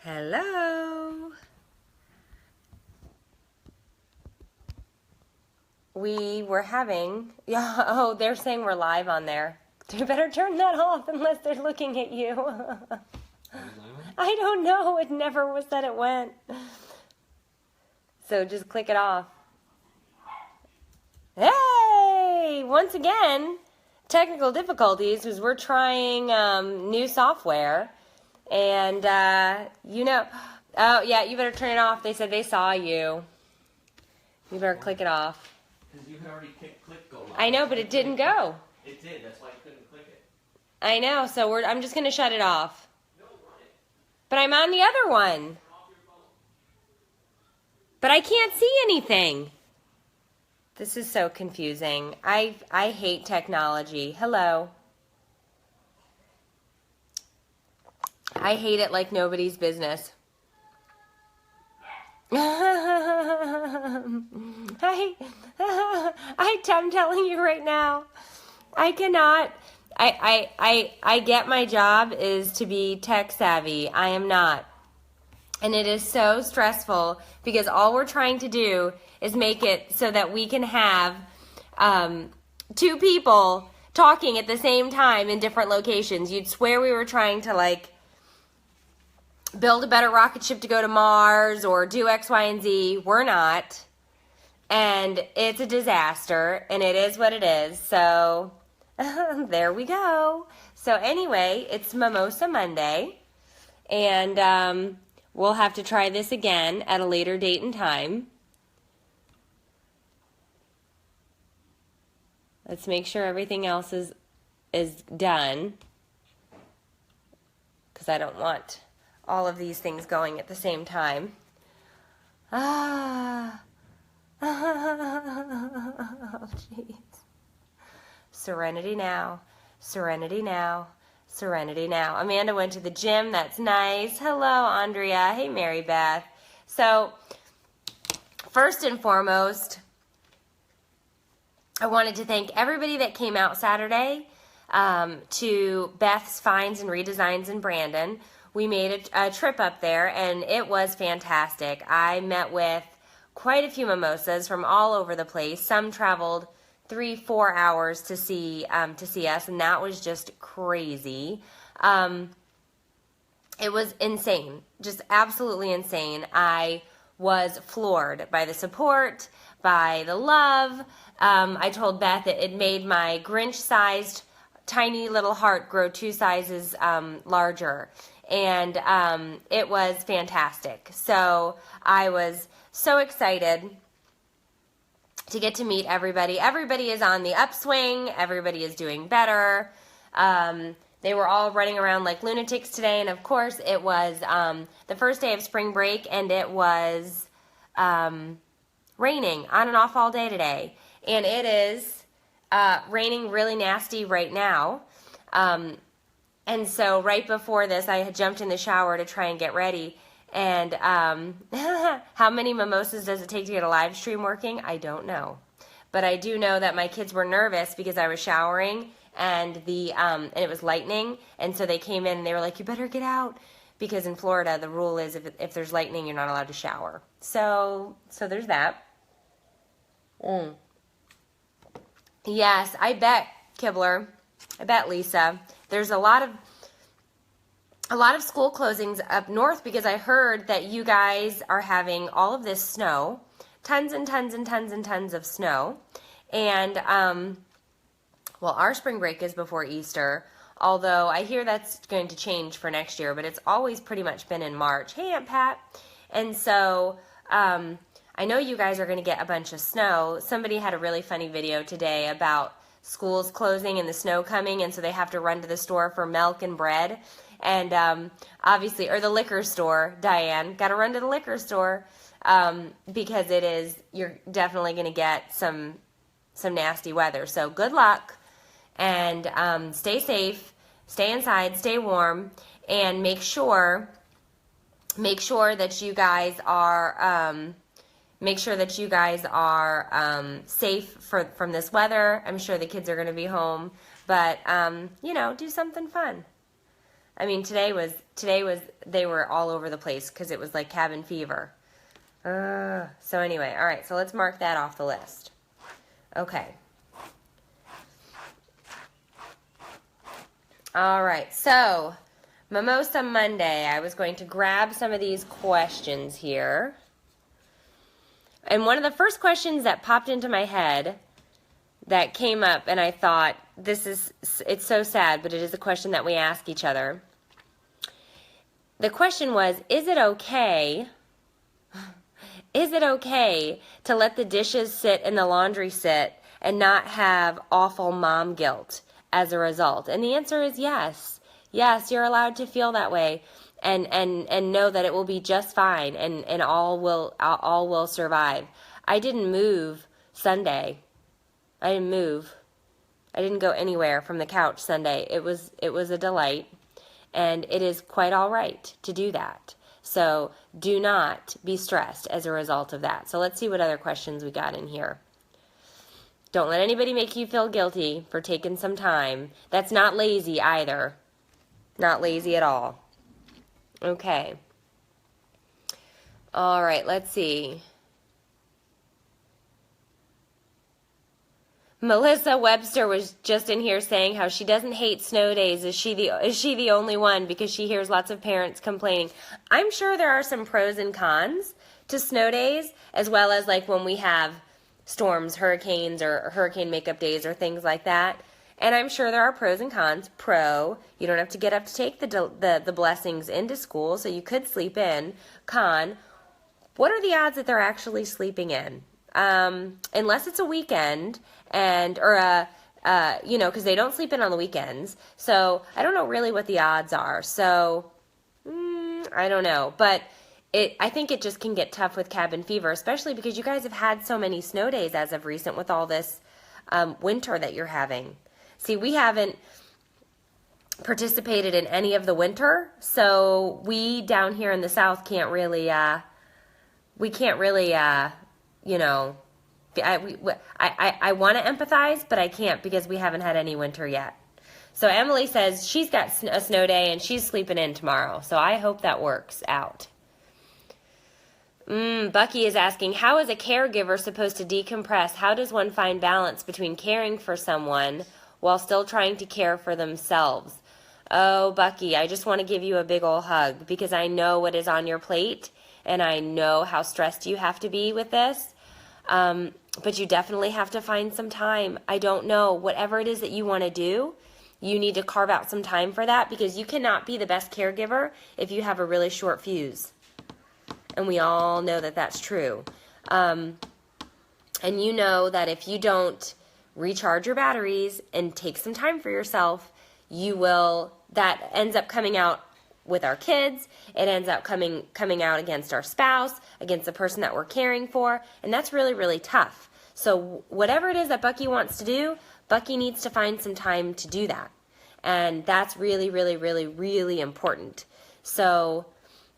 Hello. We were having, oh, they're saying we're live on there. You better turn that off unless they're looking at you. I don't know. It never was that it went. So just click it off. Hey! Once again, technical difficulties because we're trying new software. And, oh, yeah, you better turn it off. They said they saw you. You better click it off. Because you had already clicked go live. I know, but it didn't go. It did. That's why I couldn't click it. I know, so I'm just going to shut it off. No, run it. But I'm on the other one. Turn off your phone. But I can't see anything. This is so confusing. I hate technology. Hello. I hate it like nobody's business. I'm telling you right now, I cannot. I get my job is to be tech savvy. I am not. And it is so stressful because all we're trying to do is make it so that we can have two people talking at the same time in different locations. You'd swear we were trying to build a better rocket ship to go to Mars or do X, Y, and Z. We're not. And it's a disaster, and it is what it is. So there we go. So anyway, it's MOMosa Monday, and we'll have to try this again at a later date and time. Let's make sure everything else is done, because I don't want all of these things going at the same time. Oh, jeez. Serenity now, serenity now, serenity now. Amanda went to the gym. That's nice. Hello, Andrea. Hey, Mary Beth. So, first and foremost, I wanted to thank everybody that came out Saturday to Beth's Finds and Redesigns in Brandon. We made a trip up there, and it was fantastic. I met with quite a few mimosas from all over the place. Some traveled 3-4 hours to see us, and that was just crazy. It was insane, just absolutely insane. I was floored by the support, by the love. I told Beth that it made my Grinch-sized tiny little heart grow 2 sizes larger. And it was fantastic. So I was so excited to get to meet everybody. Everybody is on the upswing. Everybody is doing better. They were all running around like lunatics today. And, of course, it was the first day of spring break, and it was raining on and off all day today. And it is raining really nasty right now. And so right before this, I had jumped in the shower to try and get ready. And how many mimosas does it take to get a live stream working? I don't know. But I do know that my kids were nervous because I was showering and it was lightning. And so they came in and they were like, you better get out. Because in Florida, the rule is if there's lightning, you're not allowed to shower. So there's that. Yes, I bet, Kibler. I bet, Lisa. There's a lot of school closings up north because I heard that you guys are having all of this snow, tons and tons and tons and tons of snow. And, well, our spring break is before Easter, although I hear that's going to change for next year, but it's always pretty much been in March. Hey, Aunt Pat. And so I know you guys are going to get a bunch of snow. Somebody had a really funny video today about schools closing and the snow coming, and so they have to run to the store for milk and bread. And obviously, or the liquor store, Diane, got to run to the liquor store because you're definitely going to get some nasty weather. So good luck, and stay safe, stay inside, stay warm, and make sure that you guys are safe from this weather. I'm sure the kids are going to be home, but do something fun. I mean, today was, they were all over the place because it was like cabin fever. So anyway, all right, so let's mark that off the list. Okay. All right, so MOMosa Monday, I was going to grab some of these questions here. And one of the first questions that popped into my head that came up, and I thought, it's so sad, but it is a question that we ask each other. The question was, is it okay to let the dishes sit and the laundry sit and not have awful mom guilt as a result? And the answer is yes. Yes, you're allowed to feel that way and know that it will be just fine and all will survive. I didn't move Sunday. I didn't move. I didn't go anywhere from the couch Sunday. It was a delight, and it is quite all right to do that. So do not be stressed as a result of that. So let's see what other questions we got in here. Don't let anybody make you feel guilty for taking some time. That's not lazy either. Not lazy at all. Okay. All right, let's see. Melissa Webster was just in here saying how she doesn't hate snow days. Is she the only one? Because she hears lots of parents complaining. I'm sure there are some pros and cons to snow days, as well as like when we have storms, hurricanes, or hurricane makeup days or things like that. And I'm sure there are pros and cons. Pro, you don't have to get up to take the blessings into school, so you could sleep in. Con, what are the odds that they're actually sleeping in? Unless it's a weekend because they don't sleep in on the weekends. So I don't know really what the odds are. So I don't know, but I think it just can get tough with cabin fever, especially because you guys have had so many snow days as of recent with all this winter that you're having. See, we haven't participated in any of the winter, so we down here in the South can't really, I want to empathize, but I can't because we haven't had any winter yet. So Emily says she's got a snow day and she's sleeping in tomorrow, so I hope that works out. Bucky is asking, how is a caregiver supposed to decompress? How does one find balance between caring for someone while still trying to care for themselves? Oh, Bucky, I just want to give you a big ol' hug because I know what is on your plate and I know how stressed you have to be with this. But you definitely have to find some time. I don't know, whatever it is that you want to do, you need to carve out some time for that because you cannot be the best caregiver if you have a really short fuse. And we all know that that's true. And you know that if you don't recharge your batteries and take some time for yourself, that ends up coming out with our kids. It ends up coming out against our spouse, against the person that we're caring for, and that's really, really tough. So whatever it is that Bucky wants to do, Bucky needs to find some time to do that. And that's really, really, really, really important. So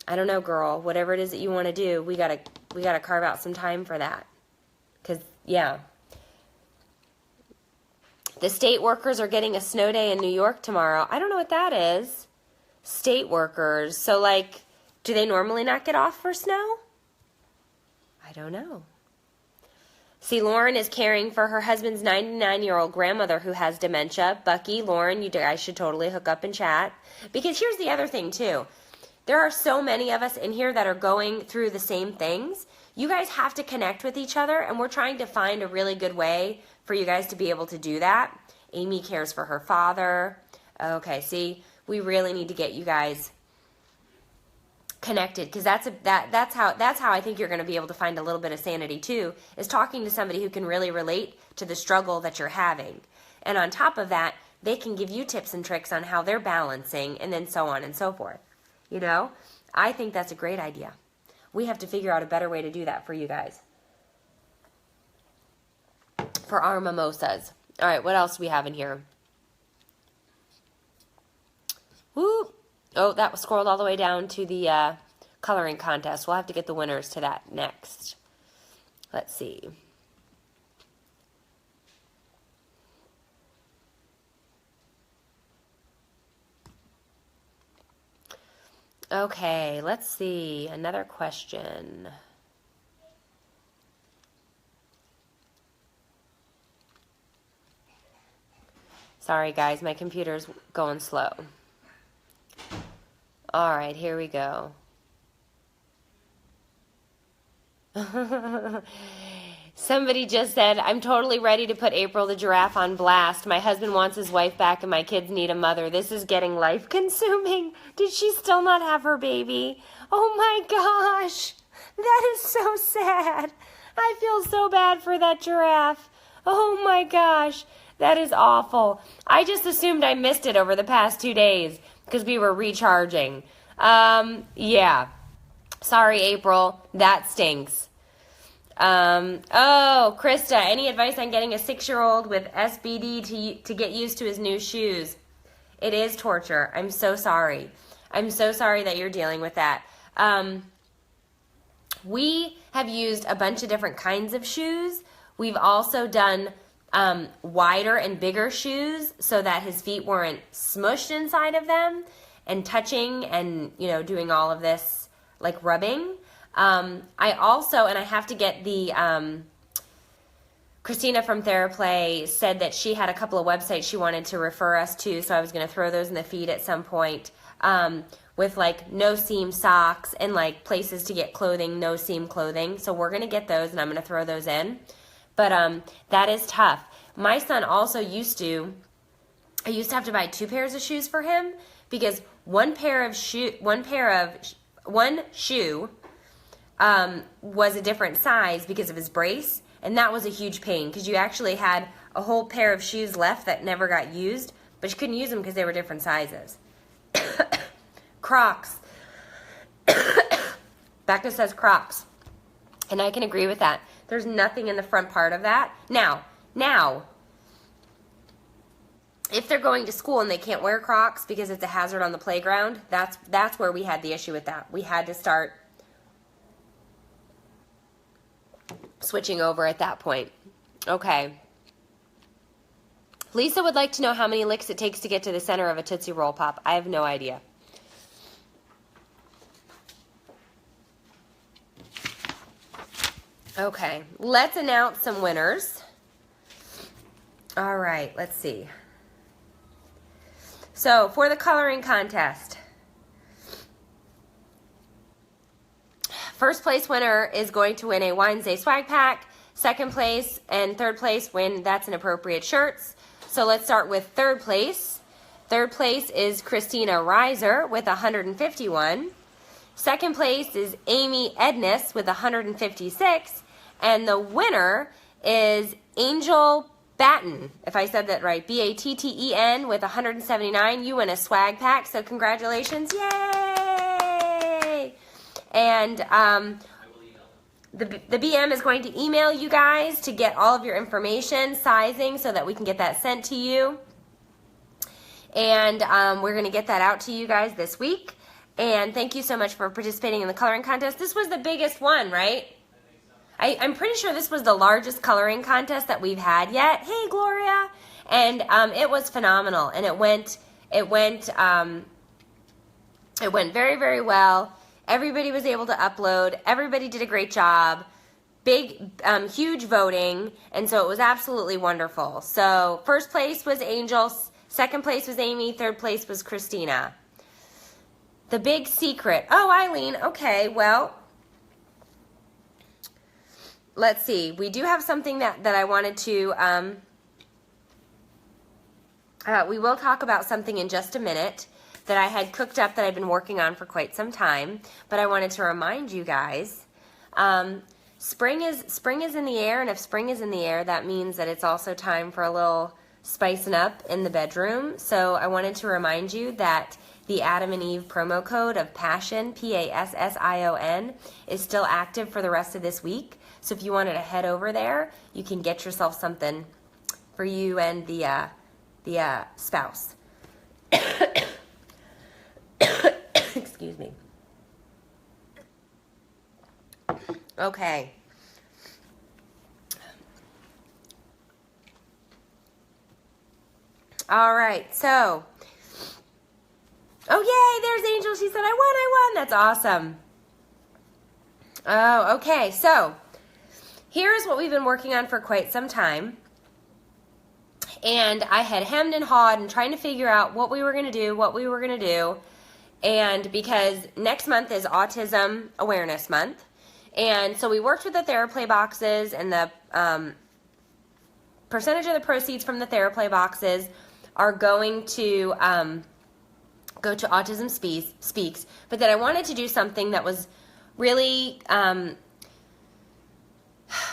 I don't know, girl, whatever it is that you want to do, we gotta carve out some time for that. 'Cause yeah. The state workers are getting a snow day in New York tomorrow. I don't know what that is. State workers. So, like, do they normally not get off for snow? I don't know. See, Lauren is caring for her husband's 99-year-old grandmother who has dementia. Bucky, Lauren, you guys should totally hook up and chat. Because here's the other thing, too. There are so many of us in here that are going through the same things. You guys have to connect with each other, and we're trying to find a really good way for you guys to be able to do that. Amy cares for her father. Okay, see, we really need to get you guys connected because that's how I think you're going to be able to find a little bit of sanity too, is talking to somebody who can really relate to the struggle that you're having. And on top of that, they can give you tips and tricks on how they're balancing and then so on and so forth. You know, I think that's a great idea. We have to figure out a better way to do that for you guys. For our mimosas. All right, what else do we have in here? Woo! Oh, that was scrolled all the way down to the coloring contest. We'll have to get the winners to that next. Let's see. Okay, let's see. Another question. Sorry, guys, my computer's going slow. All right, here we go. Somebody just said, I'm totally ready to put April the giraffe on blast. My husband wants his wife back and my kids need a mother. This is getting life consuming. Did she still not have her baby? Oh my gosh. That is so sad. I feel so bad for that giraffe. Oh my gosh. That is awful. I just assumed I missed it over the past 2 days because we were recharging. Yeah. Sorry, April. That stinks. Oh, Krista, any advice on getting a 6-year-old with SBD to get used to his new shoes? It is torture. I'm so sorry. I'm so sorry that you're dealing with that. We have used a bunch of different kinds of shoes. We've also done wider and bigger shoes so that his feet weren't smushed inside of them and touching and, you know, doing all of this like rubbing. I also, and I have to get the, Christina from TheraPlay said that she had a couple of websites she wanted to refer us to, so I was going to throw those in the feed at some point, with like no seam socks and like places to get clothing, no seam clothing. So we're going to get those and I'm going to throw those in. But, that is tough. My son also I used to have to buy 2 pairs of shoes for him because one shoe was a different size because of his brace, and that was a huge pain because you actually had a whole pair of shoes left that never got used, but you couldn't use them because they were different sizes. Crocs. Becca says Crocs, and I can agree with that. There's nothing in the front part of that. Now, if they're going to school and they can't wear Crocs because it's a hazard on the playground, that's where we had the issue with that. We had to start switching over at that point. Okay. Lisa would like to know how many licks it takes to get to the center of a Tootsie Roll Pop. I have no idea. Okay, let's announce some winners. All right, let's see. So, for the coloring contest, first place winner is going to win a Wednesday swag pack. Second place and third place win That's Inappropriate shirts. So let's start with third place. Third place is Christina Reiser with 151. Second place is Amy Edness with 156. And the winner is Angel Batten, if I said that right, Batten with 179. You win a swag pack, so congratulations. Yay! And the BM is going to email you guys to get all of your information, sizing, so that we can get that sent to you. And we're going to get that out to you guys this week. And thank you so much for participating in the coloring contest. This was the biggest one, right? I'm pretty sure this was the largest coloring contest that we've had yet. Hey, Gloria. And it was phenomenal. And it went very, very well. Everybody was able to upload. Everybody did a great job. Big, huge voting. And so it was absolutely wonderful. So first place was Angel. Second place was Amy. Third place was Christina. The big secret. Oh, Eileen. Okay, well, let's see. We do have something that I wanted to, we will talk about something in just a minute that I had cooked up that I've been working on for quite some time, but I wanted to remind you guys, spring is in the air, and if spring is in the air, that means that it's also time for a little spicing up in the bedroom. So I wanted to remind you that the Adam and Eve promo code of PASSION, PASSION, is still active for the rest of this week. So if you wanted to head over there, you can get yourself something for you and the spouse. Excuse me. Okay. All right, so, oh yay, there's Angel. She said, I won, That's awesome. Oh, okay. So here's what we've been working on for quite some time. And I had hemmed and hawed and trying to figure out what we were going to do, And because next month is Autism Awareness Month. And so we worked with the TheraPlay boxes, and the percentage of the proceeds from the TheraPlay boxes are going to go to Autism Speaks. But that I wanted to do something that was really,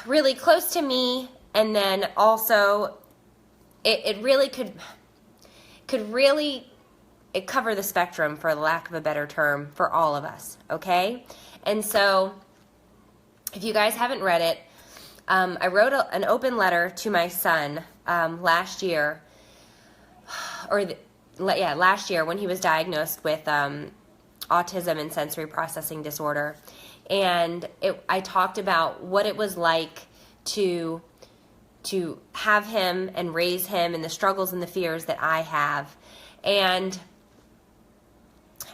really close to me, and then also it really could really cover the spectrum, for the lack of a better term, for all of us, okay? And so, if you guys haven't read it, I wrote an open letter to my son last year, last year when he was diagnosed with autism and sensory processing disorder. And I talked about what it was like to have him and raise him, and the struggles and the fears that I have. And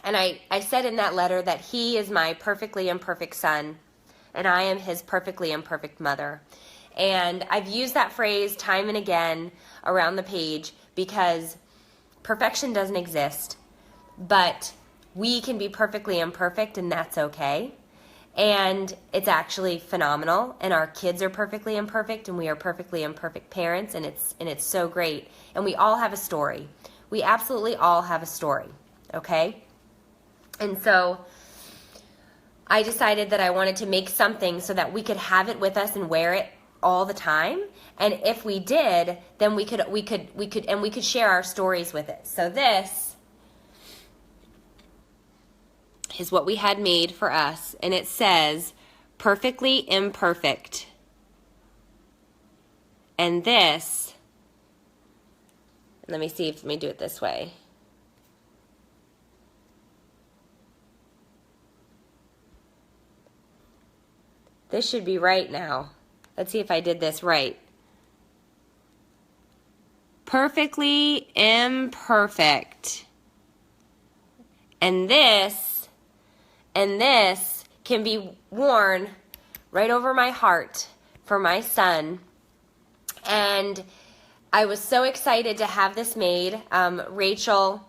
I said in that letter that he is my perfectly imperfect son, and I am his perfectly imperfect mother. And I've used that phrase time and again around the page, because perfection doesn't exist, but we can be perfectly imperfect, and that's okay. And it's actually phenomenal, and our kids are perfectly imperfect, and we are perfectly imperfect parents, and it's so great. And we all have a story. We absolutely all have a story, okay? And so I decided that I wanted to make something so that we could have it with us and wear it all the time. And if we did, then we could share our stories with it. So this is what we had made for us, and it says perfectly imperfect. And this, let me do it this way. This should be right now. Let's see if I did this right. Perfectly imperfect. And this can be worn right over my heart for my son. And I was so excited to have this made. Rachel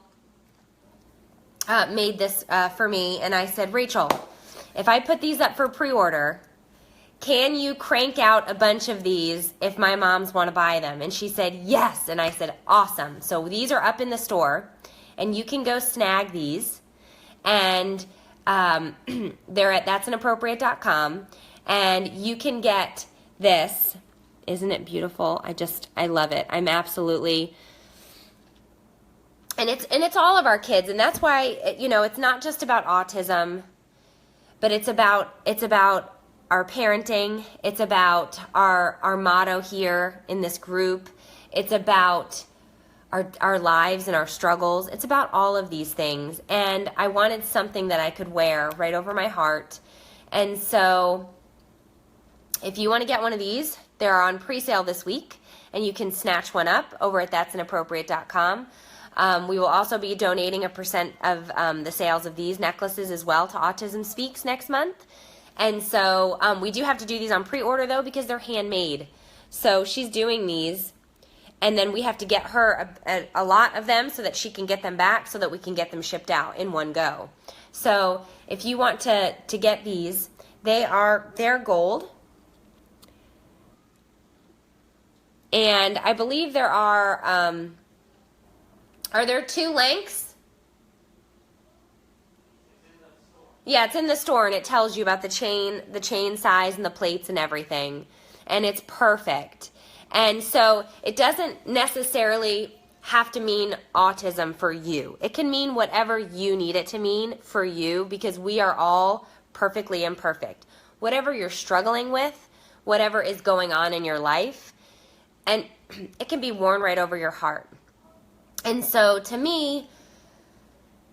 made this for me, and I said, Rachel, if I put these up for pre-order, can you crank out a bunch of these if my moms want to buy them? And she said, yes. And I said, awesome. So these are up in the store, and you can go snag these. And they're at that'sinappropriate.com, and you can get this. Isn't it beautiful? I love it. I'm absolutely, and it's all of our kids, and that's why, it's not just about autism, but it's about our parenting. It's about our motto here in this group. It's about our lives and our struggles. It's about all of these things. And I wanted something that I could wear right over my heart. And so if you want to get one of these, they're on pre-sale this week, and you can snatch one up over at that'sinappropriate.com. We will also be donating 1% of the sales of these necklaces as well to Autism Speaks next month. And so we do have to do these on pre-order, though, because they're handmade. So she's doing these, and then we have to get her a lot of them so that she can get them back, so that we can get them shipped out in one go. So if you want to get these, they're gold. And I believe there are there 2 lengths? Yeah, it's in the store, and it tells you about the chain size and the plates and everything. And it's perfect. And so it doesn't necessarily have to mean autism for you. It can mean whatever you need it to mean for you, because we are all perfectly imperfect. Whatever you're struggling with, whatever is going on in your life, and it can be worn right over your heart. And so to me,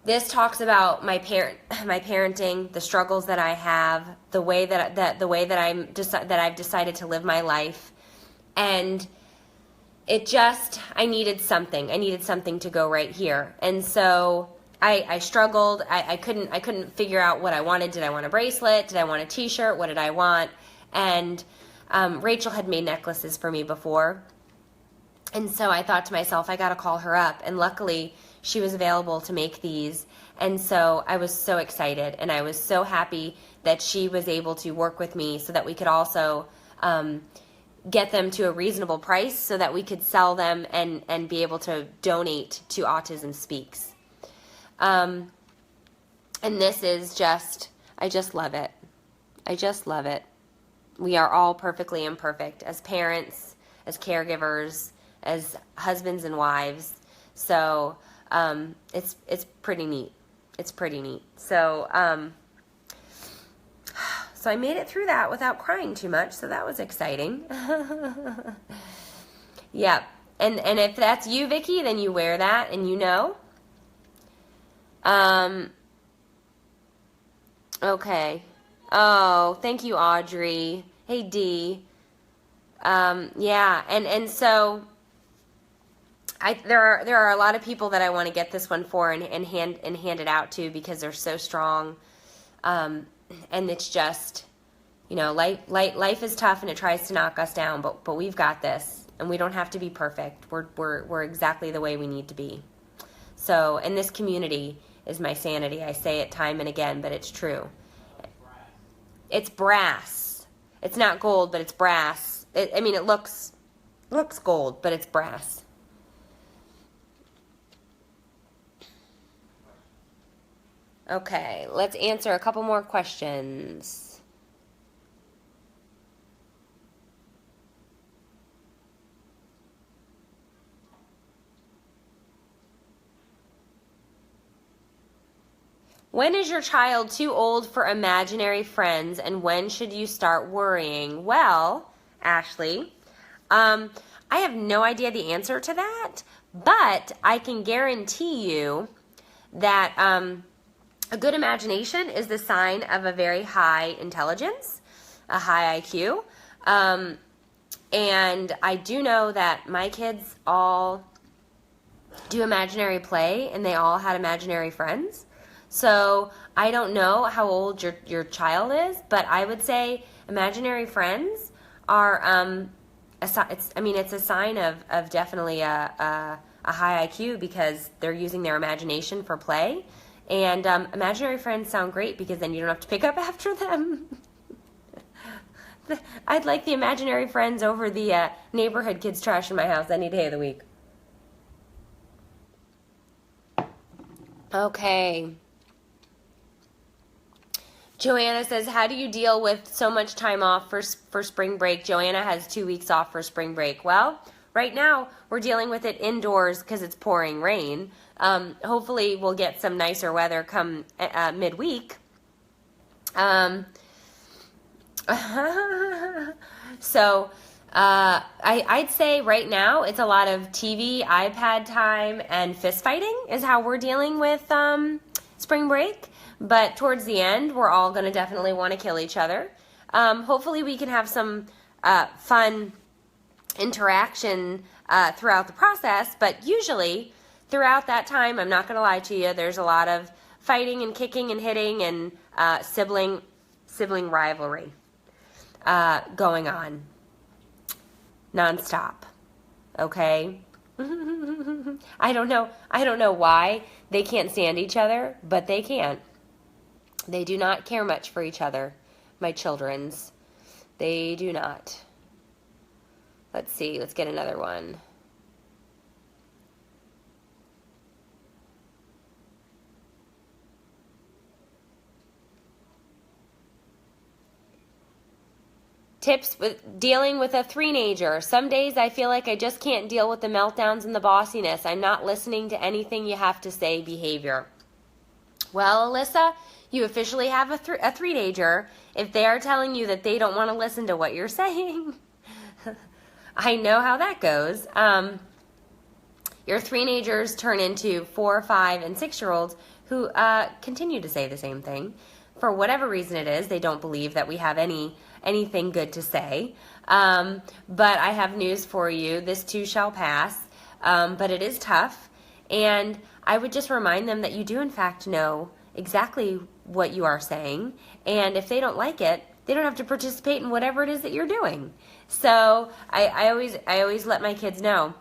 this talks about my parenting, the struggles that I have, the way that I've decided to live my life. And I needed something to go right here. And so I struggled. I couldn't figure out what I wanted. Did I want a bracelet? Did I want a t-shirt? What did I want? And Rachel had made necklaces for me before. And so I thought to myself, I got to call her up. And luckily, she was available to make these. And so I was so excited. And I was so happy that she was able to work with me so that we could also get them to a reasonable price so that we could sell them and be able to donate to Autism Speaks. And this is just, I just love it. I just love it. We are all perfectly imperfect as parents, as caregivers, as husbands and wives. So it's pretty neat. It's pretty neat. So so I made it through that without crying too much. So that was exciting. Yeah. And if that's you, Vicki, then you wear that and you know. Okay. Oh, thank you, Audrey. Hey, Dee. Yeah, and so there are a lot of people that I want to get this one for and hand it out to because they're so strong. And it's just, you know, life is tough and it tries to knock us down, but we've got this and we don't have to be perfect. We're exactly the way we need to be. So, and this community is my sanity. I say it time and again, but it's true. It's brass. It's not gold, but it's brass. I mean, it looks gold, but it's brass. Okay, let's answer a couple more questions. When is your child too old for imaginary friends, and when should you start worrying? Well, Ashley, I have no idea the answer to that, but I can guarantee you that a good imagination is the sign of a very high intelligence, a high IQ. And I do know that my kids all do imaginary play, and they all had imaginary friends. So I don't know how old your child is, but I would say imaginary friends are it's a sign of definitely a high IQ because they're using their imagination for play. And imaginary friends sound great because then you don't have to pick up after them. I'd like the imaginary friends over the neighborhood kids trash in my house any day of the week. Okay. Joanna says, how do you deal with so much time off for spring break? Joanna has 2 weeks off for spring break. Well, right now we're dealing with it indoors because it's pouring rain. Hopefully we'll get some nicer weather come midweek. So I'd say right now it's a lot of TV, iPad time, and fist fighting is how we're dealing with spring break. But towards the end, we're all going to definitely want to kill each other. Hopefully we can have some fun interaction throughout the process, but usually throughout that time, I'm not going to lie to you, there's a lot of fighting and kicking and hitting and sibling rivalry going on nonstop. Okay? I don't know why they can't stand each other, but they can't. They do not care much for each other, my children's. They do not. Let's see, let's get another one. Tips with dealing with a three-nager. Some days I feel like I just can't deal with the meltdowns and the bossiness. I'm not listening to anything you have to say behavior. Well, Alyssa, you officially have a three-nager if they are telling you that they don't want to listen to what you're saying. I know how that goes. Your three-nagers turn into 4, 5, and 6-year-olds who continue to say the same thing. For whatever reason it is, they don't believe that we have anything good to say. But I have news for you. This too shall pass. But it is tough. And I would just remind them that you do in fact know exactly what you are saying, and if they don't like it, they don't have to participate in whatever it is that you're doing. So I always let my kids know,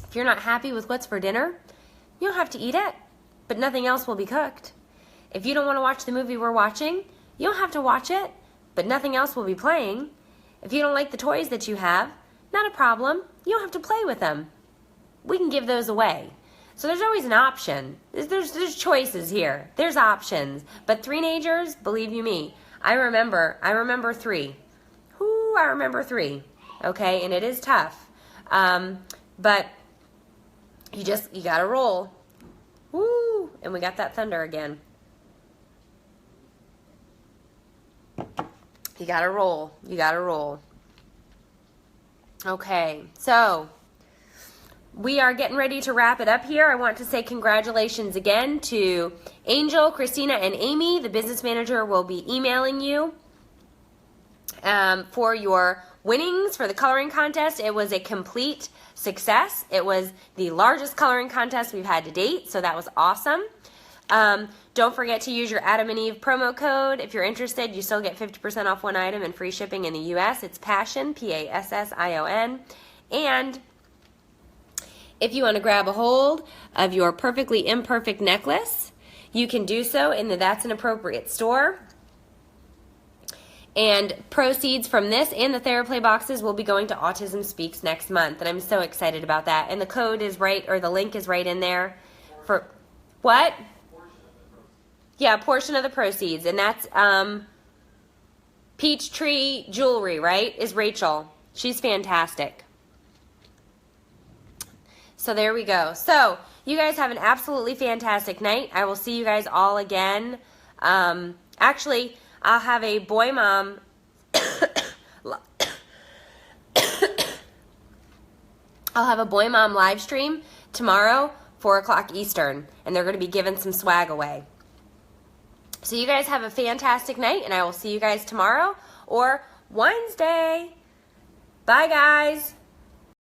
if you're not happy with what's for dinner, you don't have to eat it, but nothing else will be cooked. If you don't want to watch the movie we're watching, you don't have to watch it, but nothing else will be playing. If you don't like the toys that you have, not a problem. You don't have to play with them. We can give those away. So there's always an option. There's choices here. There's options. But teenagers, believe you me, I remember 3. I remember 3. Okay, and it is tough. But you gotta roll. Woo! And we got that thunder again. You gotta roll. You gotta roll. Okay, so we are getting ready to wrap it up here. I want to say congratulations again to Angel, Christina, and Amy. The business manager will be emailing you for your winnings for the coloring contest. It was a complete success. It was the largest coloring contest we've had to date, so that was awesome. Don't forget to use your Adam and Eve promo code. If you're interested, you still get 50% off one item and free shipping in the U.S. It's PASSION, Passion. And if you want to grab a hold of your perfectly imperfect necklace, you can do so in the That's Inappropriate store. And proceeds from this and the TheraPlay boxes will be going to Autism Speaks next month. And I'm so excited about that. And the code is right, or the link is right in there. For what? Yeah, a portion of the proceeds. And that's Peachtree Jewelry, right? Is Rachel. She's fantastic. So there we go. So you guys have an absolutely fantastic night. I will see you guys all again. Actually, I'll have a boy mom live stream tomorrow, 4 o'clock Eastern, and they're going to be giving some swag away. So you guys have a fantastic night, and I will see you guys tomorrow or Wednesday. Bye, guys.